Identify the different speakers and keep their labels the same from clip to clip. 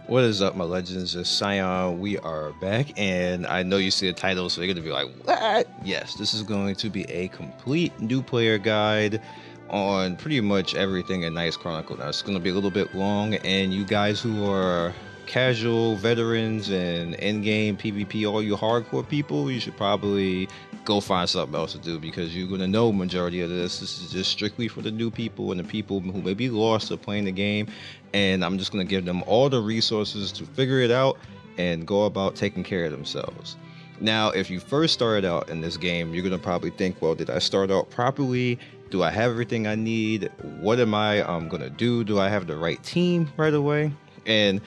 Speaker 1: What is up, my legends? It's Scion. We are back, and I know you see the title, so you're gonna be like, "What?" Yes, this is going to be a complete new player guide on pretty much everything in Knights Chronicle. Now, it's gonna be a little bit long, and you guys who are casual veterans and endgame PvP, all you hardcore people, you should probably go find something else to do because you're gonna know majority of this. This is just strictly for the new people and the people who may be lost or playing the game, and I'm just going to give them all the resources to figure it out and go about taking care of themselves. Now, if you first started out in this game, you're going to probably think, well, did I start out properly? Do I have everything I need? What am I going to do? Do I have the right team right away? And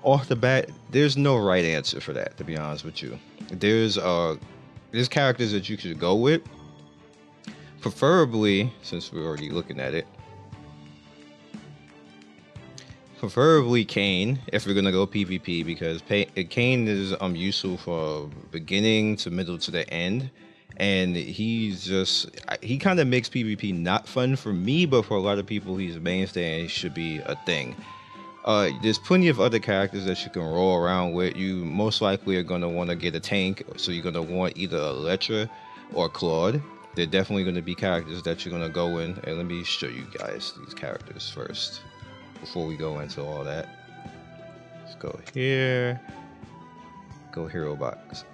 Speaker 1: off the bat, there's no right answer for that, to be honest with you. There's characters that you should go with. Preferably, since we're already looking at it, preferably Kane if we're gonna go PvP, because Kane is useful for beginning to middle to the end, and he kind of makes PvP not fun for me, but for a lot of people he's a mainstay and he should be a thing. There's plenty of other characters that you can roll around with. You most likely are gonna want to get a tank, so you're gonna want either Electra or Claude. They're definitely gonna be characters that you're gonna go in, and let me show you guys these characters first before we go into all that. Let's go here, go hero box.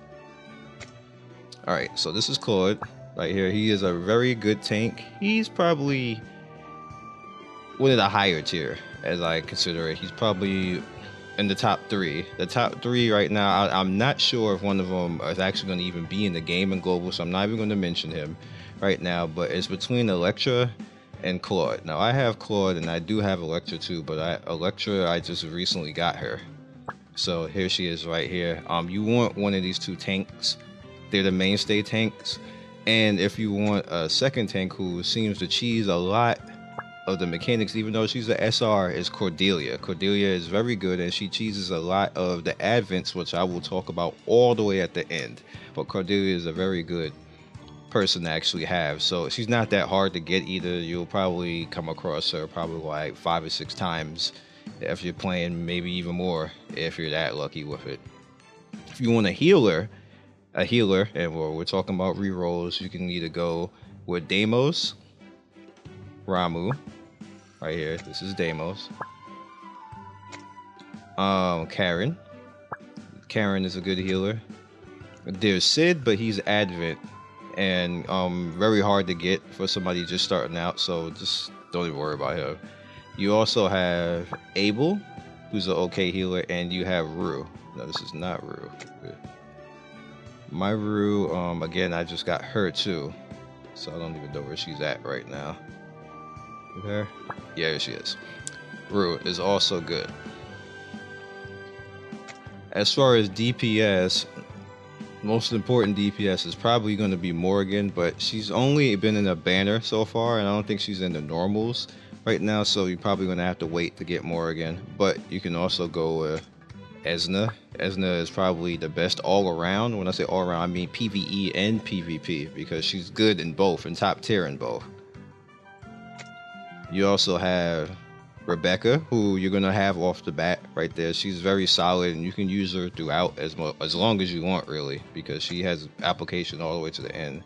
Speaker 1: All right, so this is Claude right here. He is a very good tank. He's probably one of the higher tier, as I consider it. He's probably in the top three. The top three right now, I'm not sure if one of them is actually going to even be in the game in global, so I'm not even going to mention him right now, but it's between Electra and Claude. Now, I have Claude and I do have Electra too, but Electra, I just recently got her. So here she is right here. You want one of these two tanks. They're the mainstay tanks. And if you want a second tank who seems to cheese a lot of the mechanics, even though she's a SR, is Cordelia. Cordelia is very good and she cheeses a lot of the advents, which I will talk about all the way at the end. But Cordelia is a very good person to actually have, so she's not that hard to get either. You'll probably come across her probably like 5 or 6 times if you're playing, maybe even more if you're that lucky with it. If you want a healer, and we're talking about rerolls, you can either go with Deimos, Ramuh, right here. This is Deimos. Karen is a good healer. There's Sid, but he's Advent and very hard to get for somebody just starting out, so just don't even worry about him. You also have Abel, who's an okay healer, and you have Rue. No, this is not Rue. My Rue, again, I just got her too, so I don't even know where she's at right now. There? Yeah, here she is. Rue is also good. As far as DPS, most important DPS is probably going to be Morgan, but she's only been in a banner so far, and I don't think she's in the normals right now, so you're probably going to have to wait to get Morgan. But you can also go with Esna. Esna is probably the best all around. When I say all around, I mean PvE and PvP, because she's good in both and top tier in both. You also have Rebecca, who you're gonna have off the bat right there. She's very solid, and you can use her throughout as long as you want, really, because she has application all the way to the end.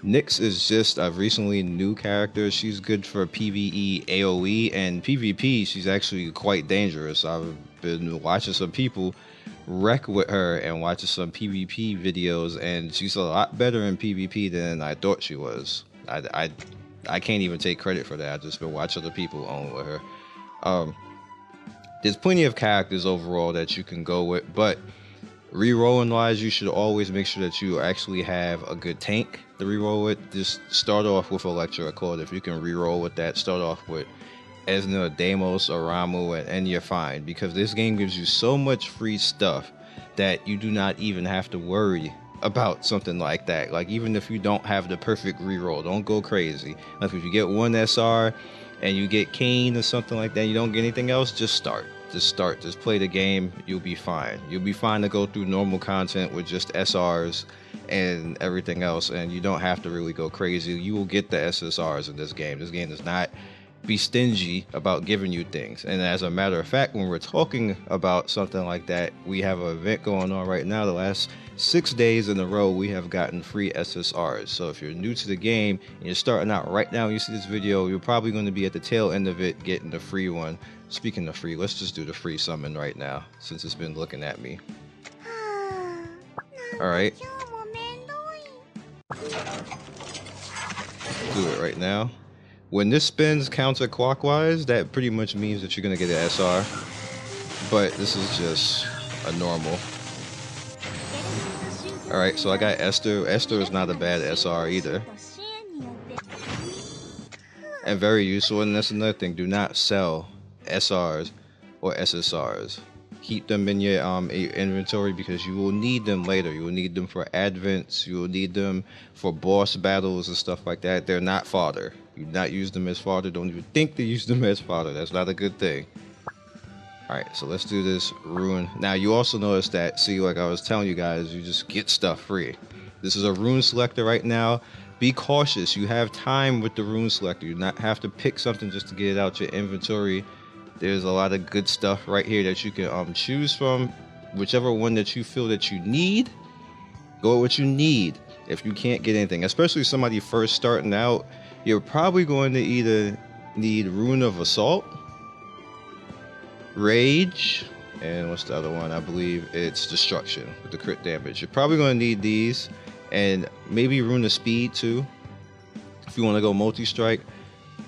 Speaker 1: Nyx is just a recently new character. She's good for PvE, AoE, and PvP. She's actually quite dangerous. I've been watching some people wreck with her and watching some PvP videos, and she's a lot better in PvP than I thought she was. I can't even take credit for that. I've just been watching other people on with her. There's plenty of characters overall that you can go with, but rerolling wise, you should always make sure that you actually have a good tank to reroll with. Just start off with Electra or Claude. If you can reroll with that, start off with Esna, Deimos, or Ramuh, and you're fine, because this game gives you so much free stuff that you do not even have to worry about something like that. Like, even if you don't have the perfect reroll, don't go crazy. Like, if you get one SR and you get Kane or something like that, you don't get anything else, just start. Just play the game. You'll be fine. You'll be fine to go through normal content with just SRs and everything else, and you don't have to really go crazy. You will get the SSRs in this game. This game is not be stingy about giving you things. And as a matter of fact, when we're talking about something like that, we have an event going on right now. The last 6 days in a row, we have gotten free SSRs. So if you're new to the game and you're starting out right now and you see this video, you're probably going to be at the tail end of it getting the free one. Speaking of free, let's just do the free summon right now since it's been looking at me. Alright. Do it right now. When this spins counterclockwise, that pretty much means that you're going to get an SR. But this is just a normal. Alright, so I got Esther. Esther is not a bad SR either. And very useful, and that's another thing. Do not sell SRs or SSRs. Keep them in your inventory because you will need them later. You will need them for advents. You will need them for boss battles and stuff like that. They're not fodder. You do not use them as fodder. Don't even think to use them as fodder. That's not a good thing. Alright, so let's do this rune. Now, you also notice that, see, like I was telling you guys, you just get stuff free. This is a rune selector right now. Be cautious. You have time with the rune selector. You do not have to pick something just to get it out your inventory. There's a lot of good stuff right here that you can choose from. Whichever one that you feel that you need, go with what you need. If you can't get anything, especially somebody first starting out, you're probably going to either need Rune of Assault, Rage, and what's the other one? I believe it's Destruction with the crit damage. You're probably going to need these, and maybe Rune of Speed too, if you want to go multi-strike.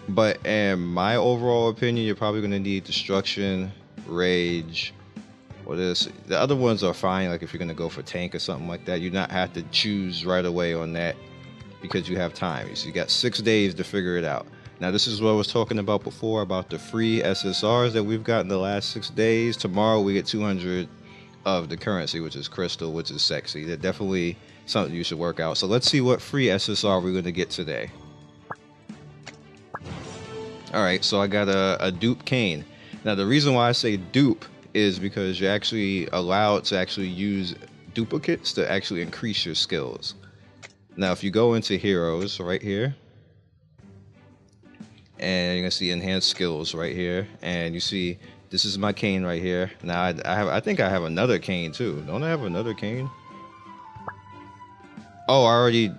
Speaker 1: But in my overall opinion, you're probably going to need Destruction, Rage. What is the other ones are fine, like if you're going to go for tank or something like that. You do not have to choose right away on that because you have time. So you got 6 days to figure it out. Now this is what I was talking about before about the free SSRs that we've gotten the last 6 days. Tomorrow we get 200 of the currency, which is crystal, which is sexy. They're definitely something you should work out. So let's see what free SSR we're going to get today. Alright, so I got a dupe cane. Now the reason why I say dupe is because you're actually allowed to actually use duplicates to actually increase your skills. Now if you go into heroes right here, and you're gonna see enhanced skills right here, and you see this is my cane right here. Now I think I have another cane too. Don't I have another cane? Oh, I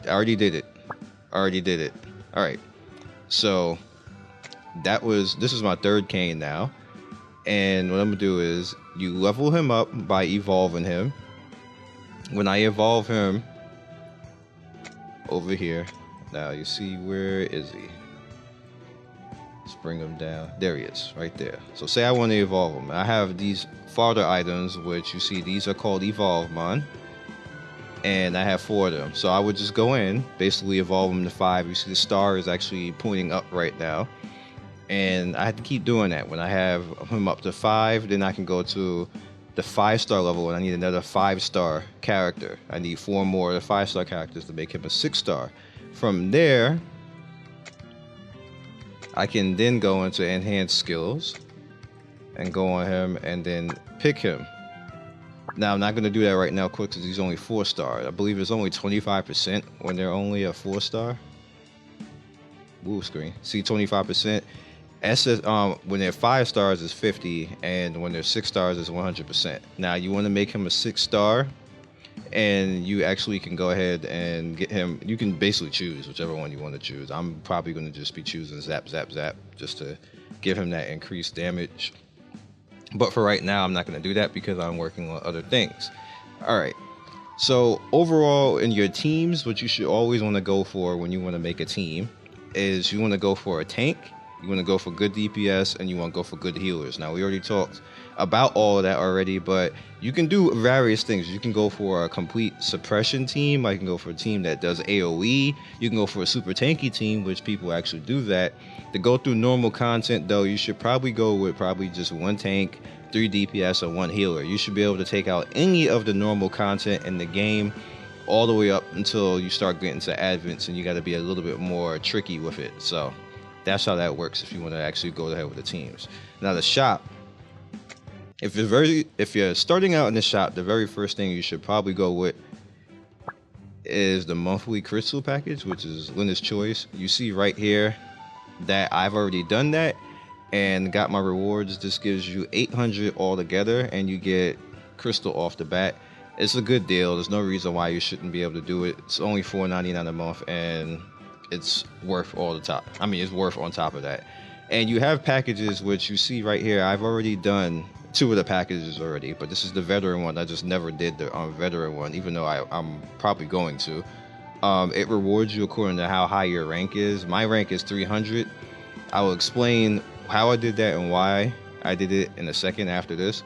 Speaker 1: already did it. Alright, so this is my third cane now, and what I'm gonna do is you level him up by evolving him. When I evolve him over here, now you see, where is he? Let's bring him down. There he is, right there. So say I want to evolve him. I have these fodder items, which you see these are called Evolvemon, and I have 4 of them. So I would just go in, basically evolve him to 5. You see the star is actually pointing up right now. And I have to keep doing that. When I have him up to 5, then I can go to the 5-star level, and I need another 5-star character. I need 4 more of the 5-star characters to make him a 6-star. From there, I can then go into enhanced skills and go on him and then pick him. Now I'm not going to do that right now quick because he's only 4-star. I believe it's only 25% when they're only a 4-star. Move screen. See, 25%. When they're 5 stars is 50, and when they're 6 stars is 100%. Now you want to make him a 6-star, and you actually can go ahead and get him. You can basically choose whichever one you want to choose. I'm probably going to just be choosing Zap Zap Zap just to give him that increased damage. But for right now, I'm not going to do that because I'm working on other things. All right. So overall, in your teams, what you should always want to go for when you want to make a team is you want to go for a tank. You want to go for good DPS, and you want to go for good healers. Now, we already talked about all of that already, but you can do various things. You can go for a complete suppression team. I can go for a team that does AoE. You can go for a super tanky team, which people actually do that. To go through normal content, though, you should probably go with just 1 tank, 3 DPS, or 1 healer. You should be able to take out any of the normal content in the game all the way up until you start getting to advents, and you got to be a little bit more tricky with it. So that's how that works if you want to actually go ahead with the teams. Now the shop, if you're starting out in the shop, the very first thing you should probably go with is the monthly crystal package, which is Linda's Choice. You see right here, that I've already done that and got my rewards. This gives you 800 altogether, and you get crystal off the bat. It's a good deal. There's no reason why you shouldn't be able to do it. It's only $4.99 a month, and it's worth all the top. I mean, it's worth on top of that. And you have packages, which you see right here. I've already done 2 of the packages already, but this is the veteran one. I just never did the veteran one, even though I'm probably going to. It rewards you according to how high your rank is. My rank is 300. I will explain how I did that and why I did it in a second after this.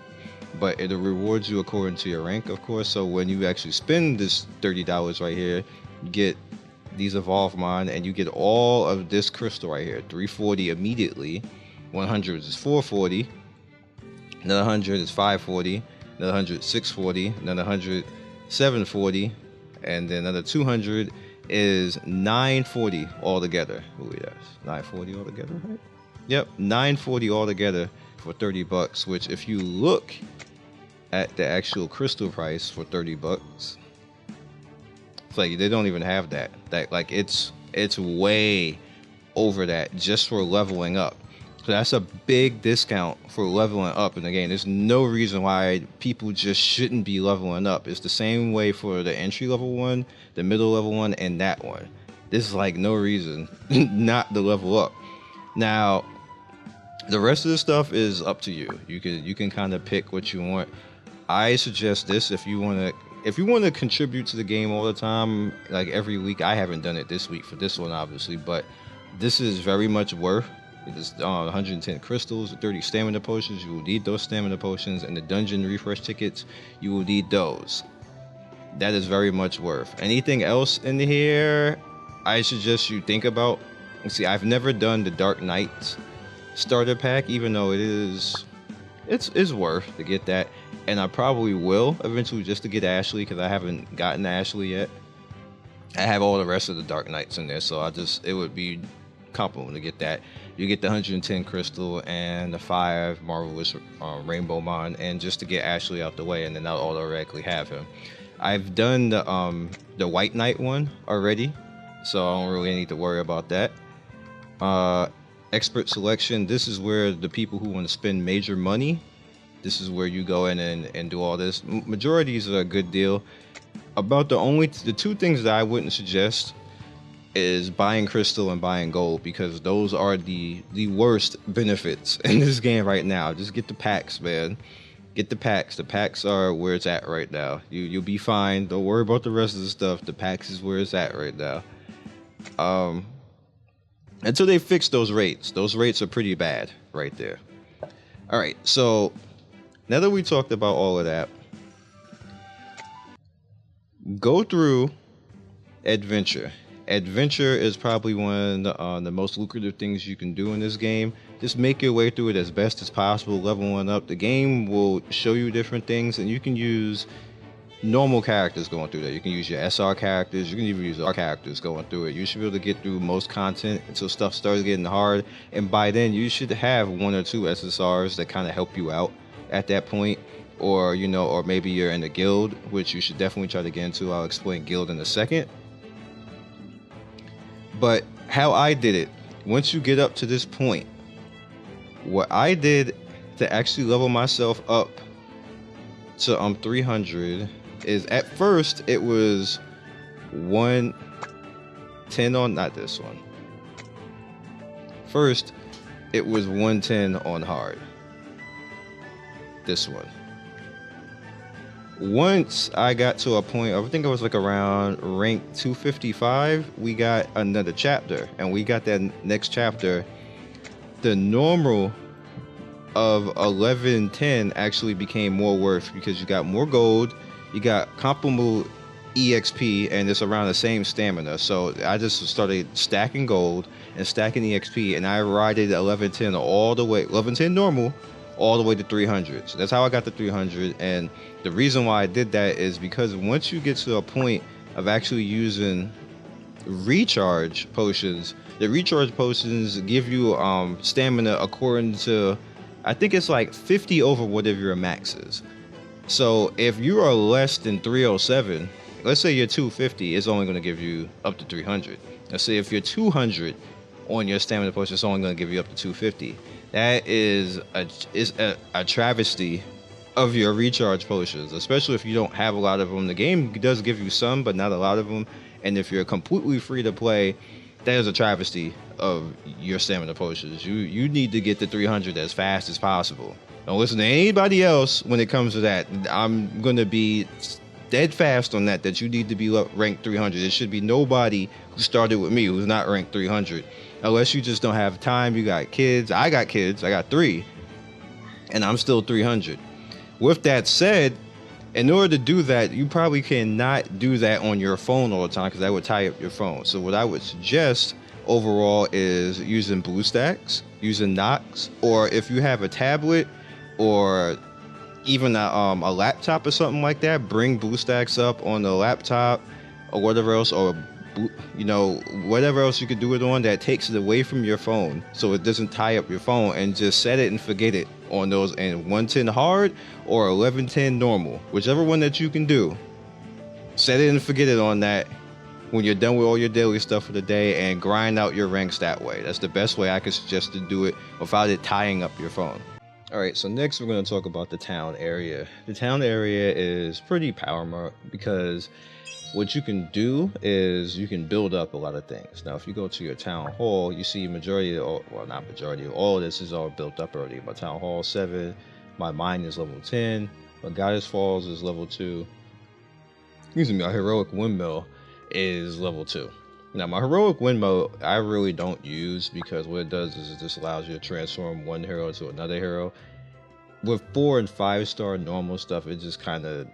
Speaker 1: But it rewards you according to your rank, of course. So when you actually spend this $30 right here, you get these Evolve Mine, and you get all of this crystal right here. 340 immediately. 100 is 440. Another 100 is 540. Another 100 640. Another 100 740. And then another 200 is 940 altogether. Ooh, yes, 940 altogether, right? Yep, 940 altogether for $30, which if you look at the actual crystal price for $30, it's like they don't even have that. Like it's way over that just for leveling up. So that's a big discount for leveling up. And again, there's no reason why people just shouldn't be leveling up. It's the same way for the entry level one, the middle level one, and that one. This is like no reason not to level up. Now, the rest of the stuff is up to you. You can kind of pick what you want. I suggest this if you want to contribute to the game all the time, like every week. I haven't done it this week for this one, obviously, but this is very much worth. It's 110 crystals, 30 stamina potions. You will need those stamina potions, and the dungeon refresh tickets. You will need those. That is very much worth. Anything else in here, I suggest you think about. See, I've never done the Dark Knights starter pack, even though it's worth to get that, and I probably will eventually just to get Ashley, because I haven't gotten Ashley yet. I have all the rest of the Dark Knights in there, so it would be compliment to get that. You get the 110 crystal and the 5 marvelous rainbow mine, and just to get Ashley out the way, and then I'll automatically have him. I've done the White Knight one already, so I don't really need to worry about that. Expert selection. This is where the people who want to spend major money, this is where you go in and do all this. Majorities are a good deal. About the 2 things that I wouldn't suggest is buying crystal and buying gold, because those are the worst benefits in this game right now. Just get the packs, man. Get the packs. The packs are where it's at right now. You'll be fine. Don't worry about the rest of the stuff. The packs is where it's at right now. Until they fix those rates. Those rates are pretty bad right there. All right, so now that we talked about all of that, go through adventure. Adventure is probably one of the most lucrative things you can do in this game. Just make your way through it as best as possible, leveling up. The game will show you different things, and you can use normal characters going through that. You can use your SR characters. You can even use our characters going through it. You should be able to get through most content until stuff starts getting hard, and by then you should have 1 or 2 SSRs that kind of help you out at that point. Or or maybe you're in a guild, which you should definitely try to get into. I'll explain guild in a second. But how I did it, once you get up to this point, what I did to actually level myself up to 300 is, at first it was 110 on, not this one. First, it was 110 on hard. This one. Once I got to a point, I think I was like around rank 255, we got another chapter, and we got that next chapter. The normal of 1110 actually became more worth, because you got more gold, you got comparable EXP, and it's around the same stamina. So I just started stacking gold and stacking EXP, and I rided 1110 all the way, 1110 normal, all the way to 300. So that's how I got to 300. And the reason why I did that is because once you get to a point of actually using recharge potions, the recharge potions give you stamina according to, I think it's like 50 over whatever your max is. So if you are less than 307, let's say you're 250, it's only going to give you up to 300. Let's say if you're 200, on your stamina potion, it's only going to give you up to 250. That is a travesty of your recharge potions, especially if you don't have a lot of them. The game does give you some, but not a lot of them. And if you're completely free to play, that is a travesty of your stamina potions. You need to get to 300 as fast as possible. Don't listen to anybody else when it comes to that. I'm going to be dead fast on that you need to be ranked 300. There should be nobody who started with me who's not ranked 300. Unless you just don't have time, you got kids. I got kids. I got 3. And I'm still 300. With that said, in order to do that, you probably cannot do that on your phone all the time because that would tie up your phone. So what I would suggest overall is using BlueStacks, using Nox, or if you have a tablet or even a laptop or something like that, bring BlueStacks up on the laptop or whatever else, or whatever else you could do it on that takes it away from your phone so it doesn't tie up your phone, and just set it and forget it on those, and 110 hard or 1110 normal, whichever one that you can do. Set it and forget it on that when you're done with all your daily stuff for the day, and grind out your ranks that way. That's the best way I could suggest to do it without it tying up your phone. Alright, so next we're going to talk about the town area. The town area is pretty power marked because what you can do is you can build up a lot of things. Now, if you go to your town hall, you see majority of, well, not majority of all of this is all built up already. My town hall 7, my mine is level 10, my Goddess Falls is level 2. Excuse me, my heroic windmill is level 2. Now, my heroic windmill I really don't use because what it does is it just allows you to transform one hero to another hero. With 4 and 5 star normal stuff, it just kind of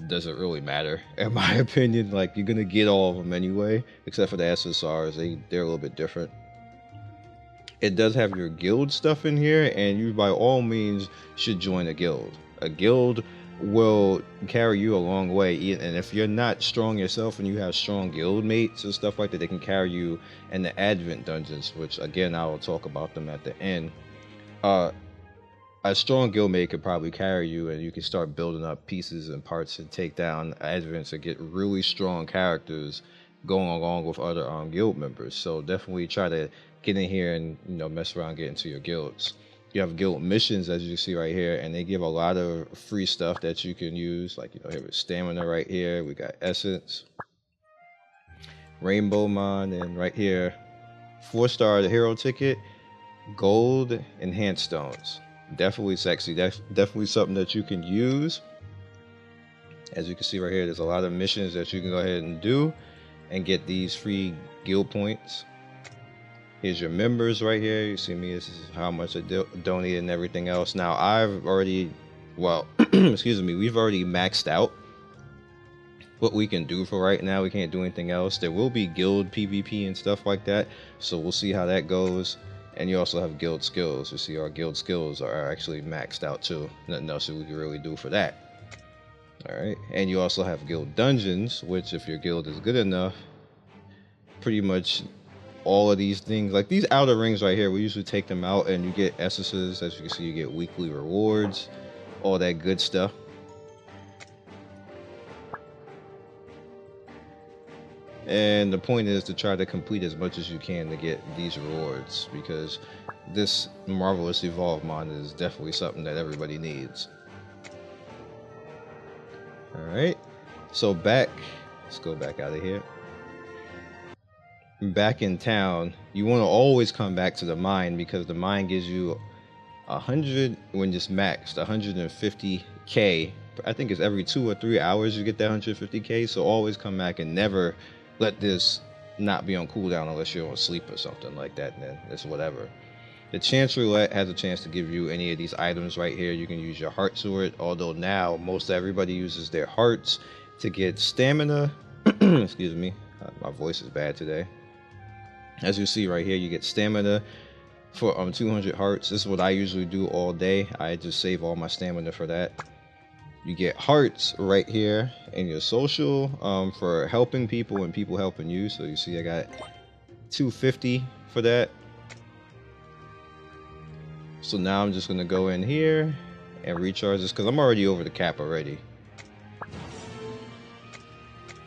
Speaker 1: doesn't really matter, in my opinion. Like, you're gonna get all of them anyway, except for the SSRs. They're a little bit different. It does have your guild stuff in here, and you by all means should join a guild. A guild will carry you a long way, and if you're not strong yourself and you have strong guild mates and stuff like that, they can carry you in the Advent dungeons, which again I will talk about them at the end. A strong guildmate could probably carry you, and you can start building up pieces and parts and take down advents and get really strong characters going along with other guild members. So definitely try to get in here and mess around, get into your guilds. You have guild missions, as you see right here, and they give a lot of free stuff that you can use. Like, here with stamina right here, we got essence, rainbow mine, and right here 4-star the hero ticket, gold, enhanced stones. Definitely sexy. That's definitely something that you can use. As you can see right here, there's a lot of missions that you can go ahead and do and get these free guild points. Here's your members right here. You see me, this is how much I donated and everything else. Now I've already, well, excuse me, we've already maxed out what we can do for right now. We can't do anything else. There will be guild PvP and stuff like that, so we'll see how that goes. And you also have guild skills. You see our guild skills are actually maxed out too. Nothing else that we can really do for that. Alright, and you also have guild dungeons, which if your guild is good enough, pretty much all of these things, like these outer rings right here, we usually take them out and you get essences. As you can see, you get weekly rewards, all that good stuff. And the point is to try to complete as much as you can to get these rewards, because this Marvelous Evolve mod is definitely something that everybody needs. Alright, so let's go back out of here. Back in town, you want to always come back to the mine, because the mine gives you 100, when it's maxed, 150k. I think it's every 2 or 3 hours you get that 150k, so always come back and never let this not be on cooldown unless you're on sleep or something like that, and then it's whatever. The Chance Roulette has a chance to give you any of these items right here. You can use your heart sword, although now most everybody uses their hearts to get stamina. Excuse me, my voice is bad today. As you see right here, you get stamina for 200 hearts. This is what I usually do all day. I just save all my stamina for that. You get hearts right here in your social for helping people and people helping you. So you see I got 250 for that. So now I'm just going to go in here and recharge this because I'm already over the cap already.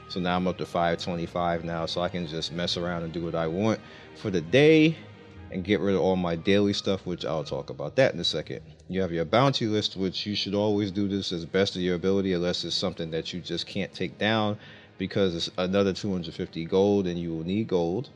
Speaker 1: So now I'm up to 525 now, so I can just mess around and do what I want for the day. and get rid of all my daily stuff, which I'll talk about that in a second. You have your bounty list, which you should always do this as best of your ability, unless it's something that you just can't take down, because it's another 250 gold and you will need gold.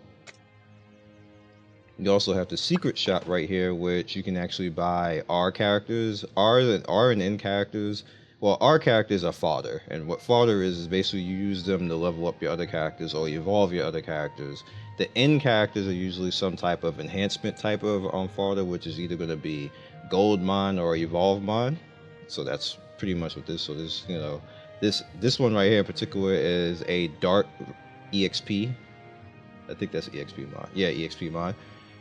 Speaker 1: You also have the secret shop right here, which you can actually buy R characters, R and N characters. Well, R characters are fodder, and what fodder is basically you use them to level up your other characters or evolve your other characters. The N characters are usually some type of enhancement type of fodder, which is either going to be gold mine or evolve mine. So that's pretty much what this. So this, you know, this one right here in particular is a dark EXP. I think that's EXP mine. Yeah, EXP mine.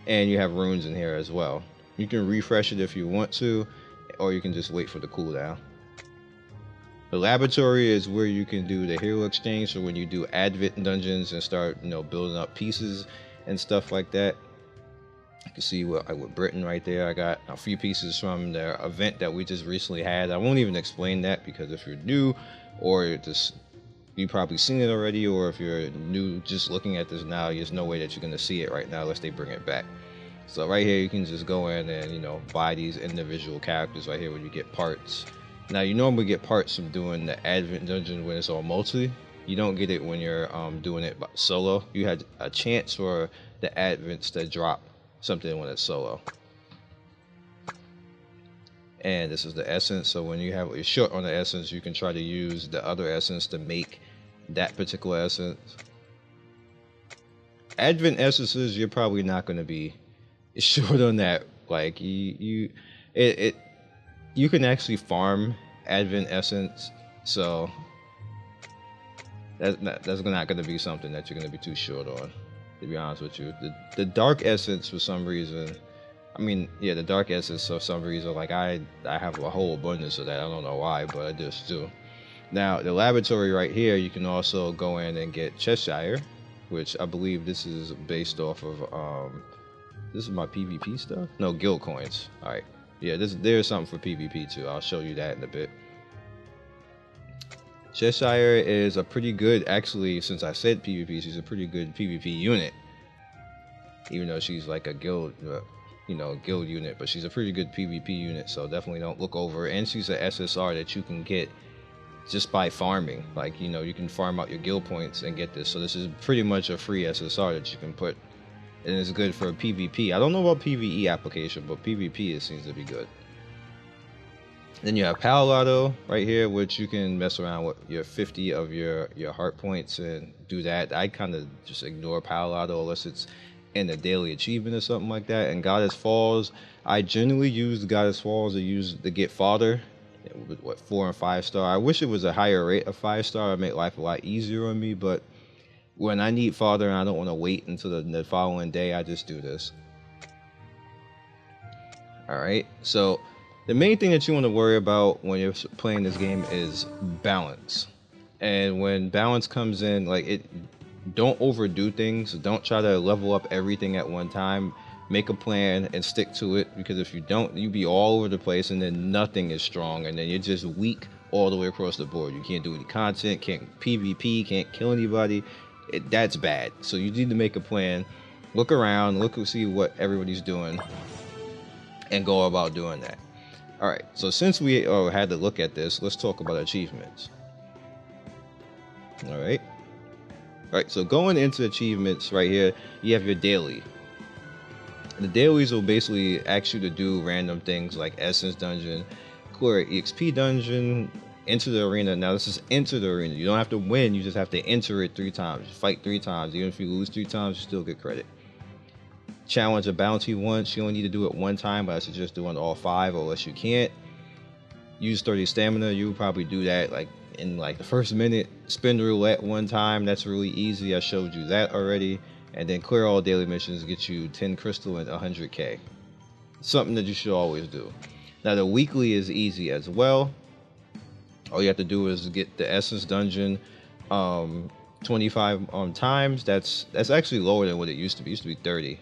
Speaker 1: And you have runes in here as well. You can refresh it if you want to, or you can just wait for the cooldown. The laboratory is where you can do the hero exchange, so when you do advent dungeons and start, you know, building up pieces and stuff like that. You can see with Britain right there, I got a few pieces from the event that we just recently had. I won't even explain that, because if you're new, or just you've probably seen it already, or if you're new just looking at this now, there's no way that you're going to see it right now unless they bring it back. So right here you can just go in and, you know, buy these individual characters right here when you get parts. Now you normally get parts from doing the advent dungeon when it's all multi. You don't get it when you're doing it solo. You had a chance for the advents to drop something when it's solo. And this is the essence, so when you have you're short on the essence, you can try to use the other essence to make that particular essence. Advent essences, you're probably not going to be short on that. Like you can actually farm advent essence, so that's not going to be something that you're going to be too short on, to be honest with you. The dark essence, for some reason, I mean, yeah, the dark essence, for some reason, like I have a whole abundance of that. I don't know why, but I just do. Now, the laboratory right here, you can also go in and get Cheshire, which I believe this is based off of, this is my PvP stuff? No, guild coins. All right. Yeah, there's something for PvP too. I'll show you that in a bit. Cheshire is a pretty good, actually, since I said PvP, she's a pretty good PvP unit. Even though she's like a guild, you know, guild unit, but she's a pretty good PvP unit, so definitely don't look over her. And she's an SSR that you can get just by farming. Like, you know, you can farm out your guild points and get this. So this is pretty much a free SSR that you can put, and it's good for PvP. I don't know about PvE application, but PvP it seems to be good. Then you have Palado right here, which you can mess around with your 50 of your heart points and do that. I kind of just ignore Palado unless it's in a daily achievement or something like that. And Goddess Falls, I generally use the Goddess Falls to get fodder. What, 4 and 5 star? I wish it was a higher rate of 5 star. It'd make life a lot easier on me, but when I need fodder and I don't want to wait until the following day, I just do this. Alright, so the main thing that you want to worry about when you're playing this game is balance. And when balance comes in, like, don't overdo things. Don't try to level up everything at one time. Make a plan and stick to it, because if you don't, you'll be all over the place and then nothing is strong, and then you're just weak all the way across the board. You can't do any content, can't PvP, can't kill anybody. That's bad. So you need to make a plan, look around, see what everybody's doing, and go about doing that. Alright, so since we had to look at this, let's talk about achievements. Alright, so going into achievements right here, you have your daily. The dailies will basically ask you to do random things like Essence Dungeon, clear EXP Dungeon, enter the arena. Now this is enter the arena. You don't have to win, you just have to enter it 3 times. Fight 3 times. Even if you lose 3 times, you still get credit. Challenge a bounty once. You only need to do it 1 time, but I suggest doing all 5 unless you can't. Use 30 stamina. You probably do that like in like the first minute. Spin the roulette 1 time. That's really easy. I showed you that already. And then clear all daily missions, get you 10 crystal and 100k. Something that you should always do. Now the weekly is easy as well. All you have to do is get the Essence Dungeon 25 times. That's actually lower than what it used to be. It used to be 30.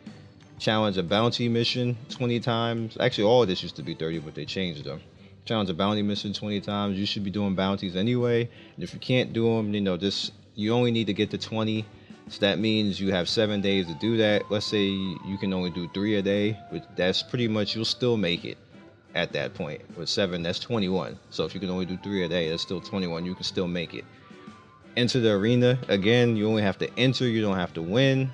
Speaker 1: Challenge a bounty mission 20 times. Actually, all of this used to be 30, but they changed them. Challenge a bounty mission 20 times. You should be doing bounties anyway. And if you can't do them, you know, you only need to get to 20 So that means you have 7 days to do that. Let's say you can only do 3 a day, but that's pretty much, you'll still make it at that point. With 7, that's 21. So if you can only do 3 a day, that's still 21. You can still make it. Enter the arena. Again, you only have to enter, you don't have to win.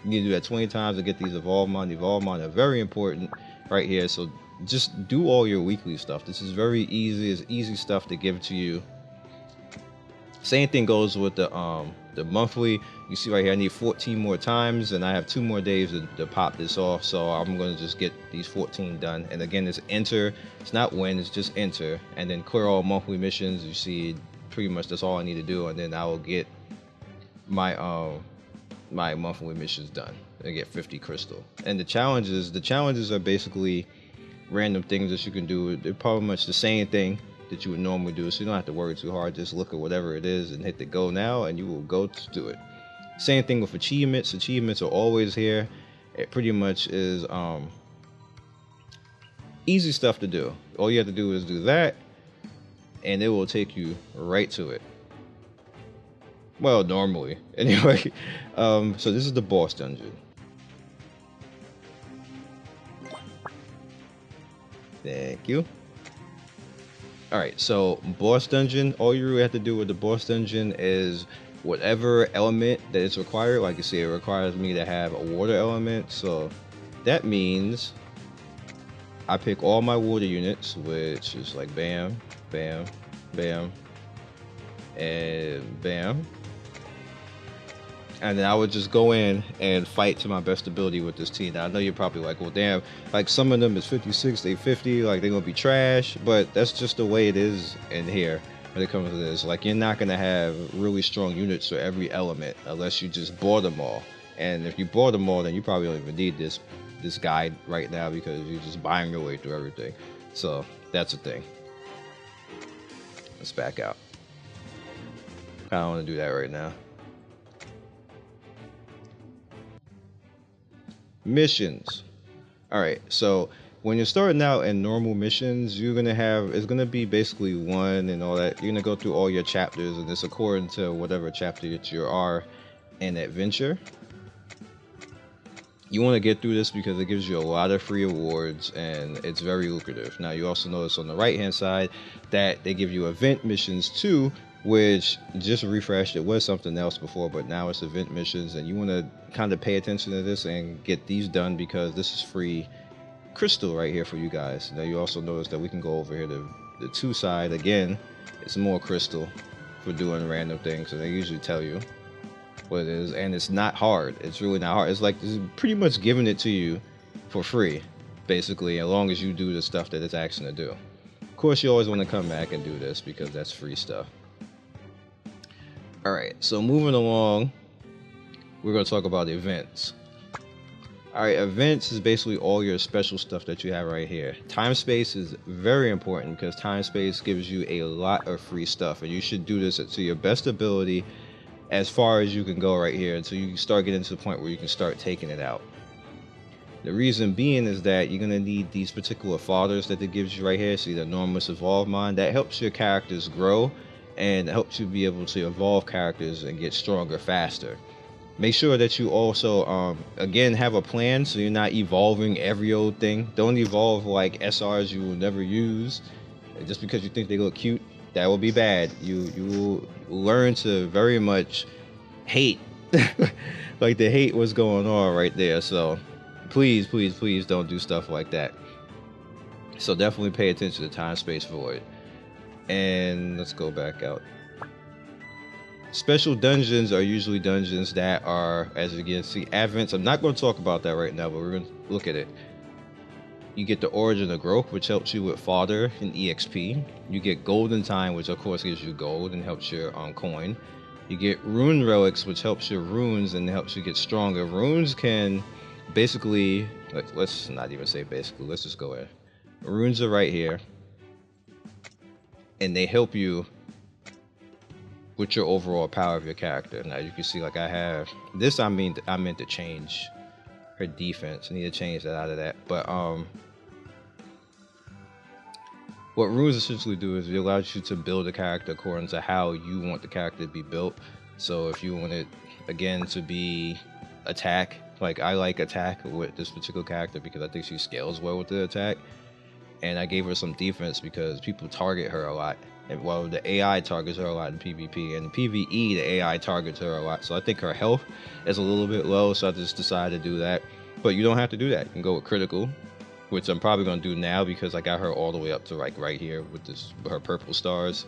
Speaker 1: You need to do that 20 times to get these evolve mon. Evolve mon are very important right here. So just do all your weekly stuff. This is very easy. It's easy stuff to give to you. Same thing goes with the monthly. You see right here, I need 14 more times, and I have 2 more days to pop this off. So I'm gonna just get these 14 done. And again, it's enter. It's not win. It's just enter, and then clear all monthly missions. You see, pretty much that's all I need to do, and then I will get my my monthly missions done. I get 50 crystal. And the challenges are basically random things that you can do. They're probably much the same thing that you would normally do, so you don't have to worry too hard. Just look at whatever it is and hit the go now, and you will go to do it. Same thing with achievements. Achievements are always here. It pretty much is easy stuff to do. All you have to do is do that, and it will take you right to it. Well, normally. Anyway, so this is the boss dungeon. Thank you. Alright, so boss dungeon, all you really have to do with the boss dungeon is whatever element that is required. Like you see, it requires me to have a water element, so that means I pick all my water units, which is like bam, bam, bam, and bam. And then I would just go in and fight to my best ability with this team. Now, I know you're probably like, well, damn, like some of them is 56, they 50, like they're gonna be trash, but that's just the way it is in here when it comes to this. Like, you're not gonna have really strong units for every element unless you just board them all. And if you board them all, then you probably don't even need this guide right now because you're just buying your way through everything. So that's the thing. Let's back out. I don't want to do that right now. Missions. All right, so when you're starting out in normal missions, you're gonna have, it's gonna be basically one and all that. You're gonna go through all your chapters, and it's according to whatever chapter that you are in adventure. You want to get through this because it gives you a lot of free awards and it's very lucrative. Now, you also notice on the right hand side that they give you event missions too, which just refreshed. It was something else before, but now it's event missions, and you want to kind of pay attention to this and get these done because this is free crystal right here for you guys. Now, you also notice that we can go over here to the 2 side again. It's more crystal for doing random things, and they usually tell you what it is, and it's not hard. It's really not hard. It's like, it's pretty much giving it to you for free, basically, as long as you do the stuff that it's asking to do. Of course, you always want to come back and do this because that's free stuff. All right, so moving along, we're going to talk about events. All right, events is basically all your special stuff that you have right here. Time space is very important because time space gives you a lot of free stuff, and you should do this to your best ability as far as you can go right here until you start getting to the point where you can start taking it out. The reason being is that you're going to need these particular fodders that it gives you right here. See the enormous evolve mon, that helps your characters grow and helps you be able to evolve characters and get stronger faster. Make sure that you also again have a plan, so you're not evolving every old thing. Don't evolve like SRs you will never use just because you think they look cute. That will be bad. You will learn to very much hate like the hate what's going on right there. So please don't do stuff like that. So definitely pay attention to time space void. And let's go back out. Special dungeons are usually dungeons that are, as you can see, advents. I'm not going to talk about that right now, but we're going to look at it. You get the Origin of Growth, which helps you with fodder and EXP. You get Golden Time, which of course gives you gold and helps your coin. You get Rune Relics, which helps your runes and helps you get stronger. Runes can basically, let's not even say basically, let's just go ahead. Runes are right here, and they help you with your overall power of your character. Now you can see, like I have this. I meant to change her defense. I need to change that out of that. But what runes essentially do is it allows you to build a character according to how you want the character to be built. So if you want it again to be attack, like I like attack with this particular character because I think she scales well with the attack. And I gave her some defense because people target her a lot. And well, the AI targets her a lot in PvP, and in PvE the AI targets her a lot. So I think her health is a little bit low, so I just decided to do that. But you don't have to do that. You can go with critical, which I'm probably gonna do now because I got her all the way up to like right here with this her purple stars.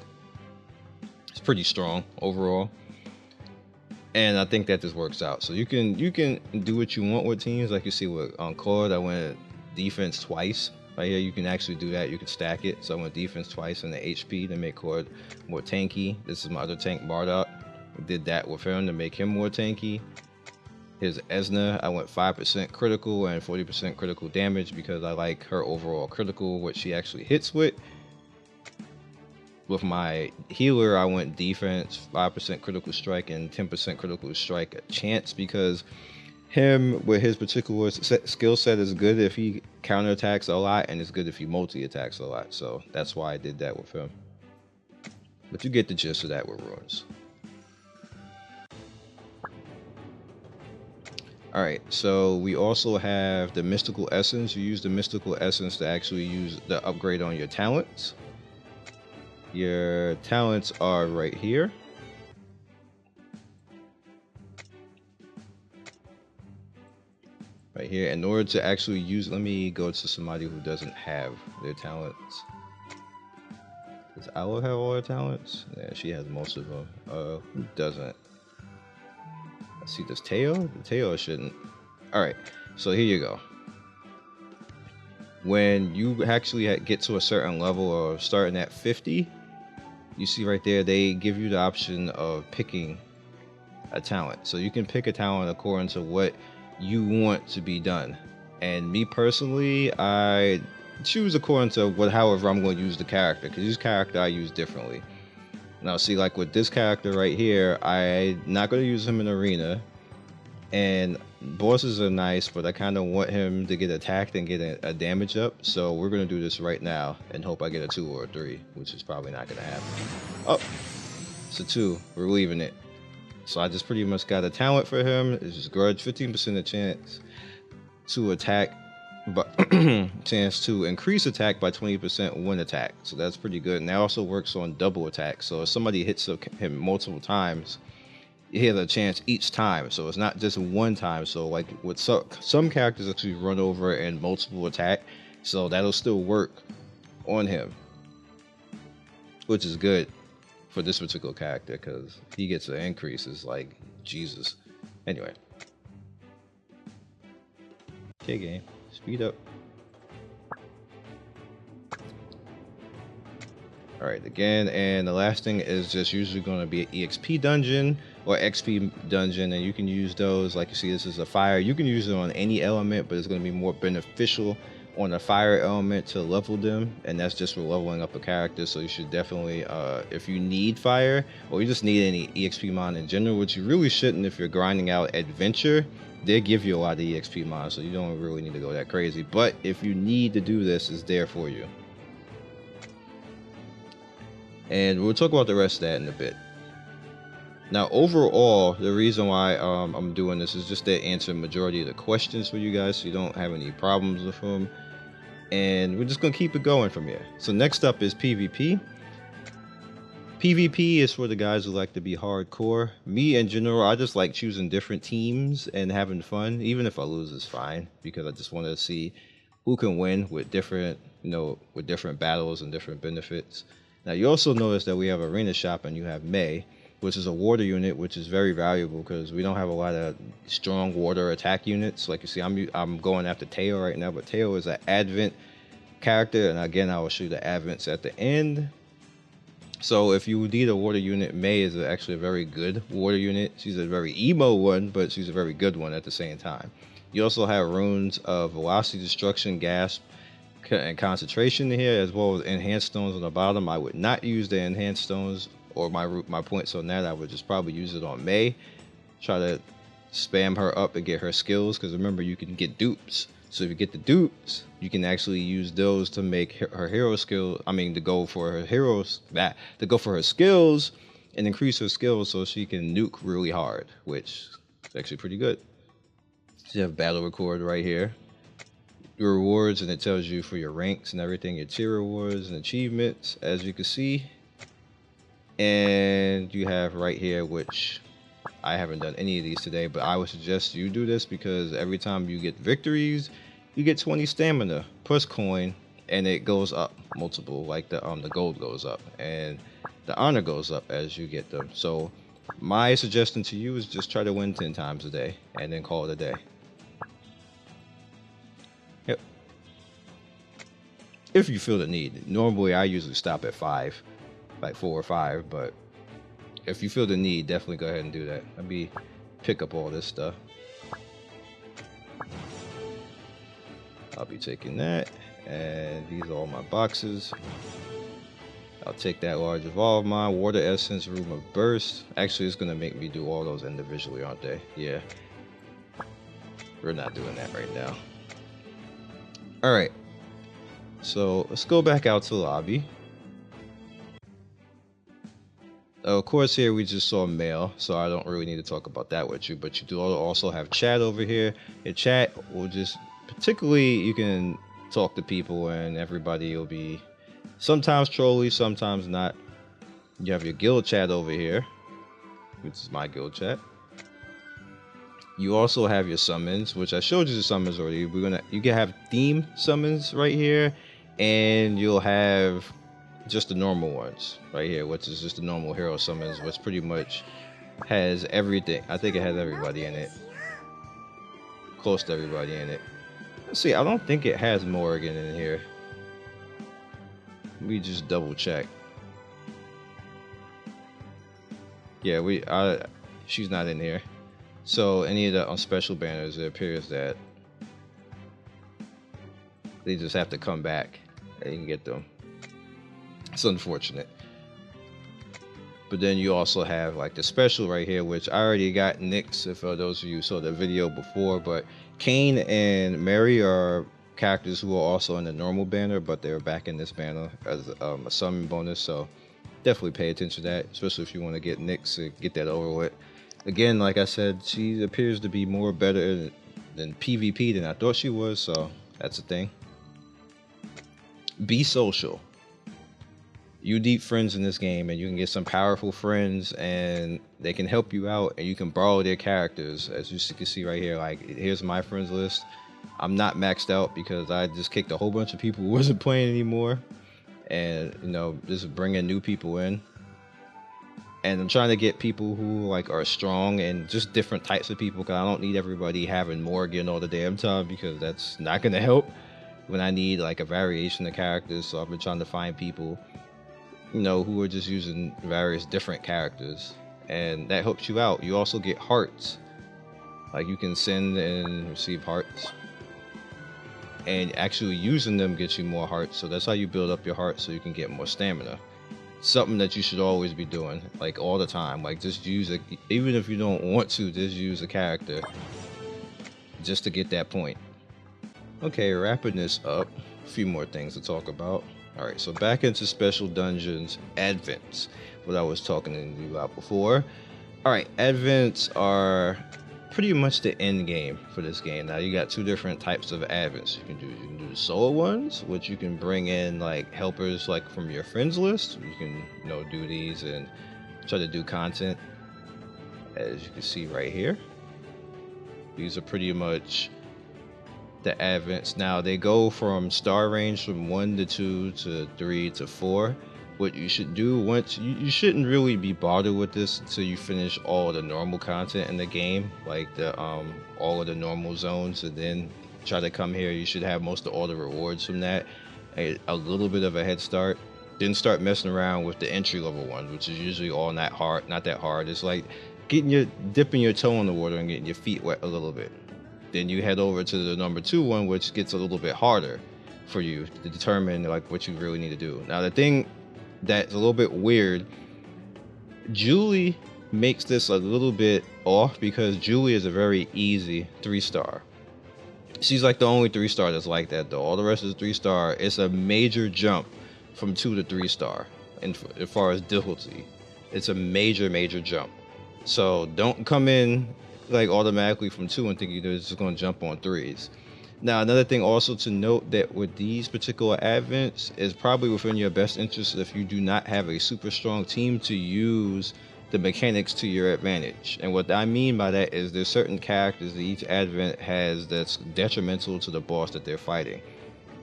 Speaker 1: It's pretty strong overall, and I think that this works out. So you can do what you want with teams, like you see with on Cord. I went defense twice. Right here, you can actually do that. You can stack it. So I went defense twice in the HP to make Cord more tanky. This is my other tank, Bardock. Did that with him to make him more tanky. Here's Esna. I went 5% critical and 40% critical damage because I like her overall critical, what she actually hits with. With my healer, I went defense, 5% critical strike and 10% critical strike a chance because him with his particular skill set is good if he counterattacks a lot, and it's good if he multi-attacks a lot. So that's why I did that with him. But you get the gist of that with runes. Alright, so we also have the mystical essence. You use the mystical essence to actually use the upgrade on your talents. Your talents are right here. Right here, in order to actually use, let me go to somebody who doesn't have their talents. Does Owl have all her talents? Yeah, she has most of them. Who doesn't? Let's see, does Teo? Teo shouldn't. Alright, so here you go. When you actually get to a certain level or starting at 50, you see right there, they give you the option of picking a talent. So you can pick a talent according to what you want to be done. And me personally, I choose according to however I'm going to use the character, because this character I use differently. Now see, like with this character right here, I'm not going to use him in arena, and bosses are nice, but I kind of want him to get attacked and get a damage up. So we're going to do this right now and hope I get a 2 or a 3, which is probably not going to happen. Oh, it's a 2. We're leaving it. So I just pretty much got a talent for him. It's just grudge, 15% of chance to attack, but chance to increase attack by 20% when attack. So that's pretty good. And that also works on double attack. So if somebody hits him multiple times, he has a chance each time. So it's not just one time. So like with some characters actually run over and multiple attack. So that'll still work on him, which is good for this particular character because he gets an increase. It's like Jesus. Anyway. Okay, game. Speed up. Alright, again, and the last thing is just usually going to be an EXP dungeon or XP dungeon, and you can use those. Like you see, this is a fire. You can use it on any element, but it's going to be more beneficial on a fire element to level them, and that's just for leveling up a character. So you should definitely, if you need fire or you just need any EXP mod in general, which you really shouldn't if you're grinding out adventure, they give you a lot of EXP mods, so you don't really need to go that crazy. But if you need to do this, it's there for you. And we'll talk about the rest of that in a bit. Now, overall, the reason why I'm doing this is just to answer majority of the questions for you guys, so you don't have any problems with them. And we're just going to keep it going from here. So next up is PvP. PvP is for the guys who like to be hardcore. Me, in general, I just like choosing different teams and having fun. Even if I lose, it's fine, because I just want to see who can win with different, with different battles and different benefits. Now, you also notice that we have Arena Shop and you have May, which is a water unit, which is very valuable because we don't have a lot of strong water attack units. Like you see, I'm going after Teo right now, but Teo is an Advent character, and again, I will show you the Advents at the end. So if you need a water unit, May is actually a very good water unit. She's a very emo one, but she's a very good one at the same time. You also have runes of Velocity, Destruction, Gasp, and Concentration here, as well as Enhanced Stones on the bottom. I would not use the Enhanced Stones or my points on that. I would just probably use it on May. Try to spam her up and get her skills, because remember, you can get dupes. So if you get the dupes, you can actually use those to make her hero skill. To go for her heroes, to go for her skills, and increase her skills so she can nuke really hard, which is actually pretty good. So you have battle record right here, your rewards, and it tells you for your ranks and everything, your tier rewards and achievements, as you can see. And you have right here, which I haven't done any of these today, but I would suggest you do this because every time you get victories, you get 20 stamina plus coin, and it goes up multiple, like the gold goes up and the honor goes up as you get them. So my suggestion to you is just try to win 10 times a day and then call it a day. Yep. If you feel the need. Normally I usually stop at 5, like 4 or 5, but if you feel the need, definitely go ahead and do that. Let me pick up all this stuff. I'll be taking that, and these are all my boxes. I'll take that large evolve mine, water essence, room of burst. Actually, it's gonna make me do all those individually, aren't they? Yeah. We're not doing that right now. Alright. So let's go back out to the lobby. Of course, here we just saw mail, so I don't really need to talk about that with you, but you do also have chat over here. Your chat will just, particularly, you can talk to people and everybody will be sometimes trolly, sometimes not. You have your guild chat over here, which is my guild chat. You also have your summons, which I showed you the summons already. You can have theme summons right here, and you'll have just the normal ones right here, which is just the normal hero summons, which pretty much has everything. I think it has everybody in it, close to everybody in it. Let's see, I don't think it has Morrigan in here. We just double check. Yeah, she's not in here. So any of the special banners, it appears that they just have to come back and you can get them. It's unfortunate. But then you also have like the special right here, which I already got Nyx, if those of you saw the video before. But Kane and Mary are characters who are also in the normal banner, but they're back in this banner as a summon bonus. So definitely pay attention to that, especially if you want to get Nyx and get that over with. Again, like I said, she appears to be more better than PvP than I thought she was, so that's a thing. Be social. You need friends in this game, and you can get some powerful friends, and they can help you out, and you can borrow their characters. As you can see right here, like, here's my friends list. I'm not maxed out because I just kicked a whole bunch of people who wasn't playing anymore, and you know, just bringing new people in. And I'm trying to get people who like are strong and just different types of people, because I don't need everybody having Morgan all the damn time, because that's not gonna help when I need like a variation of characters. So I've been trying to find people, you know, who are just using various different characters, and that helps you out. You also get hearts, like you can send and receive hearts, and actually using them gets you more hearts. So that's how you build up your hearts, so you can get more stamina. Something that you should always be doing, like all the time. Like just use it, even if you don't want to, just use a character just to get that point. Okay, wrapping this up, a few more things to talk about. All right, so back into special dungeons, advents, what I was talking to you about before. All right, advents are pretty much the end game for this game. Now you got two different types of advents you can do. You can do the solo ones, which you can bring in like helpers like from your friends list. You can, you know, do these and try to do content, as you can see right here. These are pretty much the advents. Now they go from star range from 1 to 2 to 3 to 4. What you should do once you shouldn't really be bothered with this until you finish all the normal content in the game, like the all of the normal zones, and then try to come here. You should have most of all the rewards from that, a little bit of a head start. Then start messing around with the entry level one, which is usually all not that hard. It's like dipping your toe in the water and getting your feet wet a little bit. Then you head over to the number 2 one, which gets a little bit harder for you to determine like what you really need to do. Now the thing that's a little bit weird, Julie makes this a little bit off, because Julie is a very easy 3-star. She's like the only 3-star that's like that, though. All the rest is 3-star. It's a major jump from 2 to 3-star as far as difficulty. It's a major jump. So don't come in like automatically from 2 and think you're just going to jump on 3s. Now, another thing also to note that with these particular advents is probably within your best interest if you do not have a super strong team to use the mechanics to your advantage. And what I mean by that is there's certain characters that each advent has that's detrimental to the boss that they're fighting.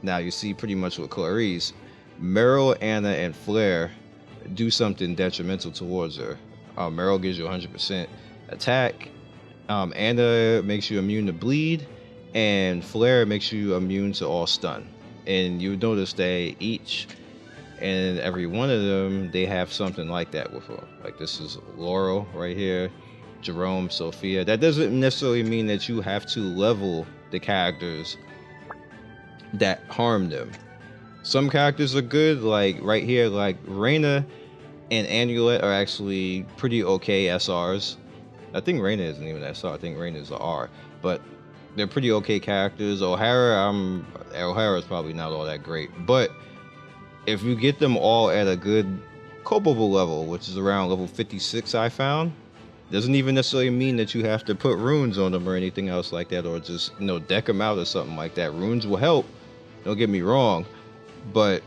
Speaker 1: Now you see pretty much with Clarice, Meryl, Anna, and Flare do something detrimental towards her. Meryl gives you 100% attack, Anna makes you immune to bleed, and Flare makes you immune to all stun. And you notice that each and every one of them, they have something like that with them. Like this is Laurel right here, Jerome, Sophia. That doesn't necessarily mean that you have to level the characters that harm them. Some characters are good, like right here, like Reina and Amulet are actually pretty okay SRs. I think Reina isn't even SR, I think Reina is a R, but they're pretty okay characters. O'Hara is probably not all that great, but if you get them all at a good copable level, which is around level 56, I found, doesn't even necessarily mean that you have to put runes on them or anything else like that, or just, you know, deck them out or something like that. Runes will help, don't get me wrong, but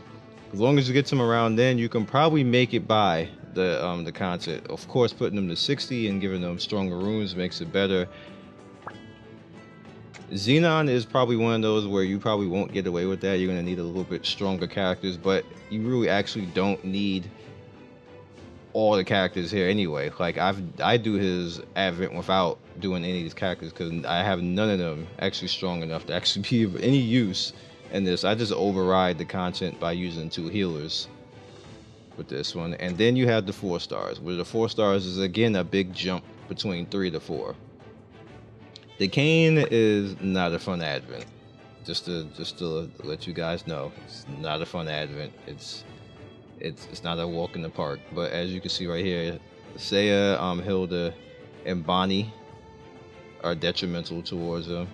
Speaker 1: as long as you get them around then, you can probably make it by the content. Of course, putting them to 60 and giving them stronger runes makes it better. Xenon is probably one of those where you probably won't get away with that. You're going to need a little bit stronger characters, but you really actually don't need all the characters here anyway. Like I do his advent without doing any of these characters because I have none of them actually strong enough to actually be of any use in this. I just override the content by using 2 healers with this one. And then you have the 4 stars, where the 4 stars is again a big jump between 3 to 4. The Cane is not a fun advent. Just to let you guys know, it's not a fun advent. It's not a walk in the park. But as you can see right here, Saya, Hilda, and Bonnie are detrimental towards them.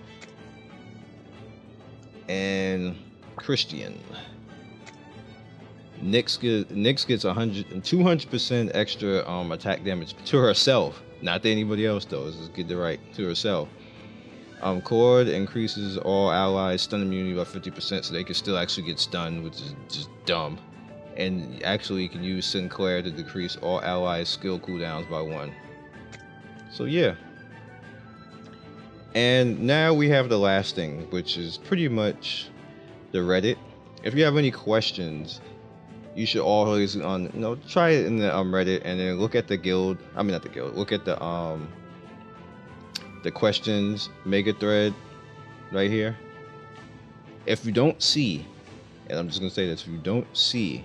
Speaker 1: And Christian. Nyx gets 200% extra attack damage to herself, not to anybody else though. Let's just get it right, to herself. Cord increases all allies stun immunity by 50%, so they can still actually get stunned, which is just dumb. And actually, you can use Sinclair to decrease all allies skill cooldowns by 1. So yeah. And now we have the last thing, which is pretty much the Reddit. If you have any questions, you should always try it in the Reddit, and then look at the guild. I mean, not the guild. Look at the questions mega thread right here. If you don't see, and I'm just gonna say this, if you don't see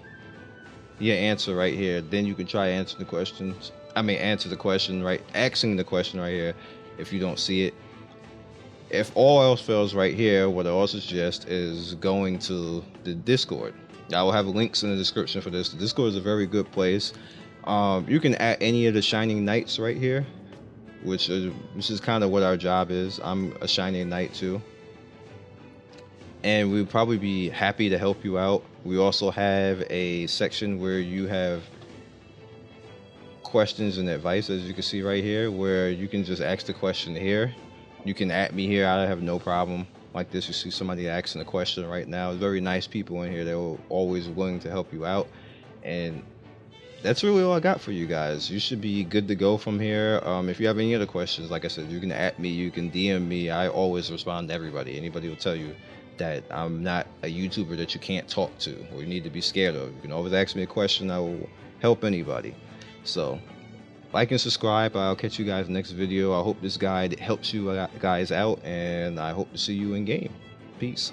Speaker 1: your answer right here, then you can try answering the questions. Answer the question right, asking the question right here. If you don't see it, if all else fails right here, what I also suggest is going to the Discord. I will have links in the description for this. The Discord is a very good place. You can add any of the Shining Knights right here, which is kind of what our job is. I'm a Shining Knight too, and we'd probably be happy to help you out. We also have a section where you have questions and advice, as you can see right here, where you can just ask the question here. You can at me here, I have no problem. Like this, you see somebody asking a question right now. Very nice people in here. They're always willing to help you out, and that's really all I got for you guys. You should be good to go from here. If you have any other questions, like I said, you can at me, you can DM me. I always respond to everybody. Anybody will tell you that I'm not a YouTuber that you can't talk to or you need to be scared of. You can always ask me a question. I will help anybody. So like and subscribe. I'll catch you guys next video. I hope this guide helps you guys out, and I hope to see you in game. Peace.